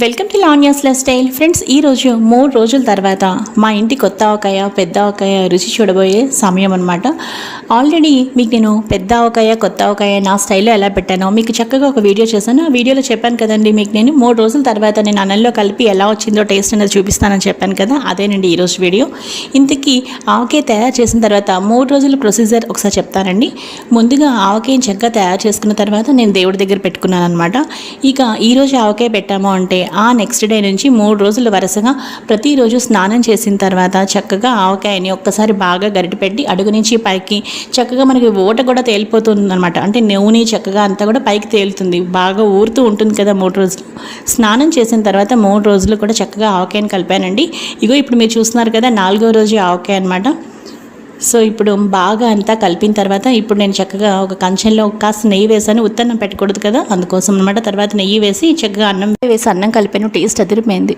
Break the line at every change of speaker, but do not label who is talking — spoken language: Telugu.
Welcome to Lavanya's life style. Friends, ఈరోజు 3 రోజుల తర్వాత మా ఇంటి కొత్త ఆవకాయ పెద్ద ఆవకాయ రుచి చూడబోయే సమయం అనమాట. ఆల్రెడీ మీకు నేను పెద్ద ఆవకాయ కొత్త ఆవకాయ నా స్టైల్లో ఎలా పెట్టానో మీకు చక్కగా ఒక వీడియో చేశాను. ఆ వీడియోలో చెప్పాను కదండి, మీకు నేను 3 రోజుల తర్వాత నేను అన్నంలో కలిపి ఎలా వచ్చిందో టేస్ట్ అనేది చూపిస్తానని చెప్పాను కదా, అదేనండి ఈరోజు వీడియో. ఇంతకీ ఆవకాయ తయారు చేసిన తర్వాత 3 రోజుల ప్రొసీజర్ ఒకసారి చెప్తానండి. ముందుగా ఆవకాయని చక్కగా తయారు చేసుకున్న తర్వాత నేను దేవుడి దగ్గర పెట్టుకున్నాను అనమాట. ఇక ఈరోజు ఆవకాయ పెట్టాము అంటే ఆ నెక్స్ట్ డే నుంచి 3 రోజుల వరుసగా ప్రతిరోజు స్నానం చేసిన తర్వాత చక్కగా ఆవకాయని ఒక్కసారి బాగా గరిటె పెట్టి అడుగు నుంచి పైకి చక్కగా మనకి ఓట కూడా తేలిపోతుంది అనమాట. అంటే నూనె చక్కగా అంతా కూడా పైకి తేలుతుంది, బాగా ఊరుతూ ఉంటుంది కదా 3 రోజులు. స్నానం చేసిన తర్వాత 3 రోజులు కూడా చక్కగా ఆవకాయని కలిపానండి. ఇగో ఇప్పుడు మీరు చూస్తున్నారు కదా, 4వ రోజు ఆవకాయ అనమాట. సో ఇప్పుడు బాగా అంతా కలిపిన తర్వాత ఇప్పుడు నేను చక్కగా ఒక కంచెంలో కాస్త నెయ్యి వేసాను. ఉత్తన్నం పెట్టకూడదు కదా, అందుకోసం అనమాట. తర్వాత నెయ్యి వేసి చక్కగా అన్నం వేసి అన్నం కలిపాను. టేస్ట్ అదిరిపోయింది.